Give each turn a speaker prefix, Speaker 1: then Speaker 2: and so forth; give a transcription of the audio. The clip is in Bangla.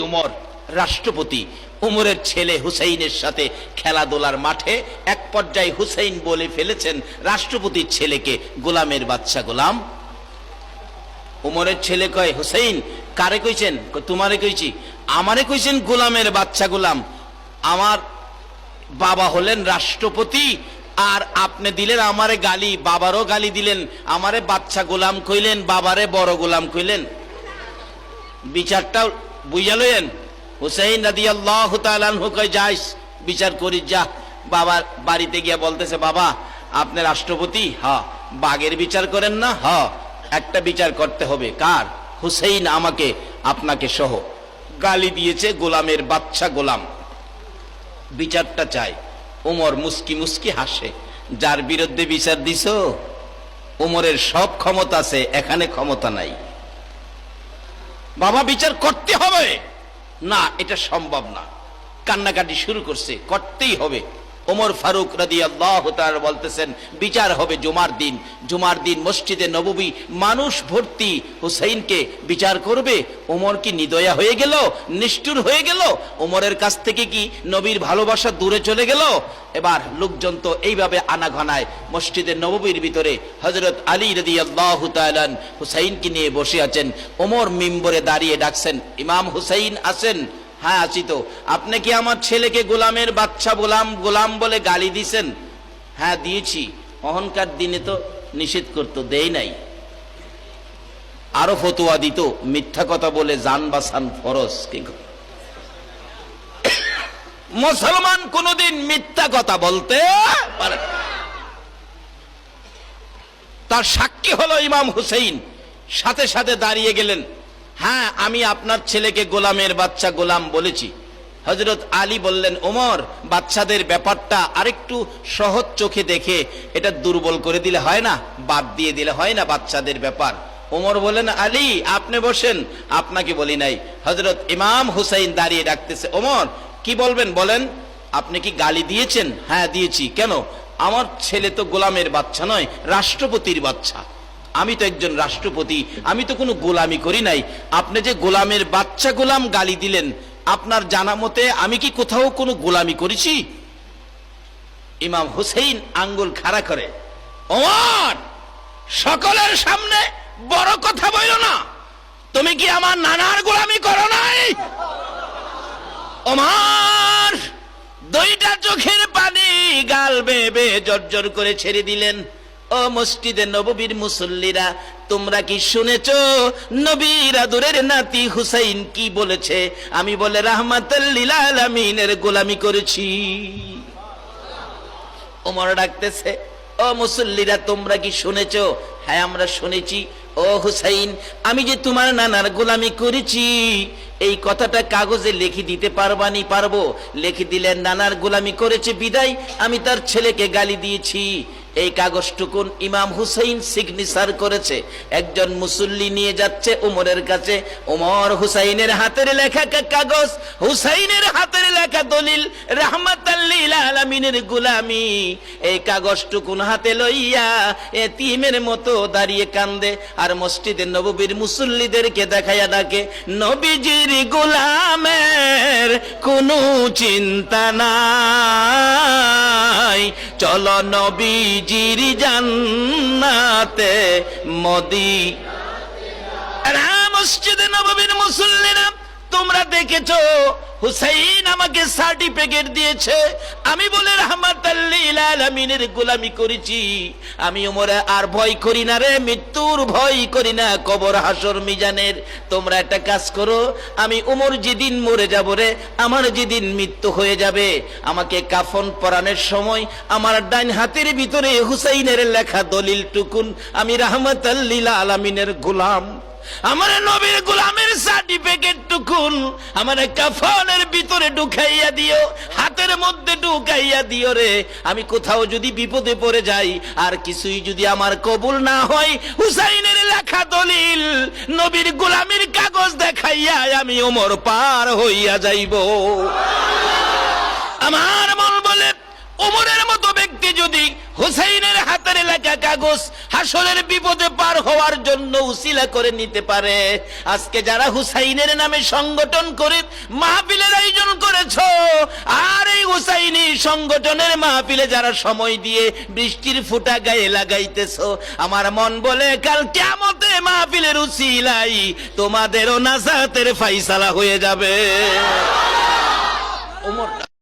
Speaker 1: উমর রাষ্ট্রপতি, উমরের ছেলে হুসাইনের সাথে খেলাধুলার মাঠে এক পর্যায়ে হুসাইন বলে ফেলেছেন রাষ্ট্রপতির ছেলেকে, গোলামের বাচ্চা গোলাম। উমরের ছেলে কয়, হুসাইন কারে কইছেন? তোমারে কইছি। আমারে কইছেন গোলামের বাচ্চা গোলাম। আমার বাবা হলেন রাষ্ট্রপতি আর আপনি দিলেন আমারে গালি, বাবারও গালি দিলেন, আমারে বাচ্চা গোলাম কইলেন, বাবারে বড় গোলাম কইলেন। বিচারটা বুঝা লইেন। হুসাইন রাদিয়াল্লাহু তাআলা আনহু কয়, যাইস বিচার করিস যা। বাবার বাড়িতে গিয়া বলতেছে, বাবা আপনি রাষ্ট্রপতি? হ্যাঁ। বাঘের বিচার করেন না? হ্যাঁ। একটা বিচার করতে হবে। কার? হুসাইন আমাকে আপনাকে সহ গালি দিয়েছে, গোলামের বাচ্চা গোলাম, বিচারটা চাই। উমর মুস্কি মুস্কি হাসে, যার বিরুদ্ধে বিচার দিছো উমরের সব ক্ষমতা আছে, এখানে ক্ষমতা নাই। বাবা বিচার করতে হবে না, এটা সম্ভব না। কান্নাকাটি শুরু করছে, করতেই হবে। ওমর ফারুক রাদিয়াল্লাহু তাআলা বলতেছেন, বিচার হবে জুমার দিন। জুমার দিন মসজিদে নববী মানুষ ভর্তি, হুসাইনকে বিচার করবে। ওমর কি নিদয়া হয়ে গেল, নিষ্ঠুর হয়ে গেল? ওমরের কাছ থেকে কি নবীর ভালোবাসা দূরে চলে গেল? এবার লোকজন তো এইভাবে আনাঘনায় মসজিদে নববীর ভিতরে হযরত আলী রাদিয়াল্লাহু তাআলা হুসাইনকে নিয়ে বসে আছেন। ওমর মিম্বরে দাঁড়িয়ে ডাকছেন, ইমাম হুসাইন আছেন? হ্যাঁ আছি। তো আপনি কি আমার ছেলেকে গোলামের বাচ্চা গোলাম গোলাম বলে গালি দিছেন? হ্যাঁ দিয়েছি। অহংকার দিনে তো নিষেধ করতো, দেই নাই। আরো ফতোয়া দিত, মিথ্যা কথা বলে জান বাঁচান ফরজ। মুসলমান কোনদিন মিথ্যা কথা বলতে পারে না। তার সাক্ষী হলো ইমাম হুসাইন। সাথে সাথে দাঁড়িয়ে গেলেন, হ্যাঁ আমি আপনার ছেলেকে গোলামের বাচ্চা গোলাম বলেছি। হযরত আলী বললেন, ওমর বাচ্চাদের ব্যাপারটা আরেকটু সহজ চোখে দেখে এটা দুর্বল করে দিলে হয় না, বাদ দিয়ে দিলে হয় না বাচ্চাদের ব্যাপার। ওমর বলেন, আলী আপনি বসেন, আপনাকে বলি নাই। হযরত ইমাম হুসাইন দাঁড়িয়ে ডাকতেছে, ওমর কি বলবেন বলেন। আপনি কি গালি দিয়েছেন? হ্যাঁ দিয়েছি। কেন? আমার ছেলে তো গোলামের বাচ্চা নয়, রাষ্ট্রপতির বাচ্চা। আমি তো একজন রাষ্ট্রপতি, আমি তো কোনো গোলামি করি নাই। আপনি যে গোলামের বাচ্চা গোলাম গালি দিলেন, আপনার জানা মতে আমি কি কোথাও কোনো গোলামি করেছি? ইমাম হুসাইন আঙ্গুল খাড়া করে, ওমর সকলের সামনে বড় কথা বইল না। তুমি কি আমার নানার গোলামি করো নাই? ওমর দুইটা চোখের পানি গাল বেয়ে বেয়ে জর্জর করে ছেড়ে দিলেন। ও মসজিদে নববীর মুসল্লিরা, তোমরা কি শুনেছো নবীর আদরের নাতি হুসাইন কি বলেছে? আমি বলে রাহমাতাল লিল আলামিনের গোলামি করেছি। ওমর ডাকতেছে, ও মুসল্লিরা তোমরা কি শুনেছো? হ্যাঁ আমরা শুনেছি। ও হুসাইন, আমি যে তোমার নানার গোলামি করেছি এই কথাটা কাগজে লিখে দিতে পারবানি? পারবো। লিখে দিলেন, নানার গোলামি করেছে বিদায় আমি তার ছেলেকে গালি দিয়েছি। এই কাগজটুকুন ইমাম হুসাইন সিগনেচার করেছে। একজন মুসল্লি নিয়ে যাচ্ছে ওমরের কাছে। ওমর হুসাইনের হাতের লেখা কাগজ, হুসাইনের হাতের লেখা দলিল, রাহমাতাল লিল আলামিনের গোলামি। এই কাগজটুকুন হাতে লইয়া এতিমের মতো দাঁড়িয়ে কান্দে আর মসজিদে নববীর মুসল্লিদেরকে দেখাইয়া ডাকে, নবীজির গোলামের কোনো চিন্তা নাই, চলো নবীজির জান্নাতে মদিনা। মসজিদে নববীর মুসল্লিরা তোমরা দেখেছো হুসাইন আমাকে সার্টিফিকেট দিয়েছে, আমি বলে রাহমাতাল লিল আলামিনের গোলামি করেছি। আমি ওমরে আর ভয় করি না রে, মৃত্যুর ভয় করি না, কবর হাসর মিজানের। তোমরা একটা কাজ করো, আমি ওমর যেদিন মরে যাব রে, আমার যেদিন মৃত্যু হয়ে যাবে, আমাকে কাফন পরানোর সময় আমার ডান হাতের ভিতরে হুসাইনের লেখা দলিল টুকুন, আমি রাহমাতাল লিল আলামিনের গোলাম, আমার নবীর গোলামের সার্টিফিকেট টুকুন আমার কাফনের ভিতরে ঢুকাইয়া দিও, হাতের মধ্যে ঢুকাইয়া দিও রে। আমি কোথাও যদি বিপদে পড়ে যাই আর কিছুই যদি আমার কবুল না হয়, হুসাইনের লেখা দলিল নবীর গোলামির কাগজ দেখাইয়া আমি ওমর পার হইয়া যাইব। আমার মন বলে ওমরের মতো ব্যক্তি যদি হুসাইনের হাত হাতের লেখা কাগজ হাসরের বিপদে পার হওয়ার জন্য উসিলা করে নিতে পারে। আজকে যারা হুসাইনের নামে সংগঠন করে মাহফিলের আয়োজন করেছো, আর এই হুসাইনি সংগঠনের মাহফিলে যারা সময় দিয়ে বৃষ্টির ফোঁটা গায়ে লাগাইতেছো, আমার মন বলে কাল কিয়ামতে মাহফিলের উসিলাই তোমাদেরও নাজাতের ফায়সালা হয়ে যাবে। ওমর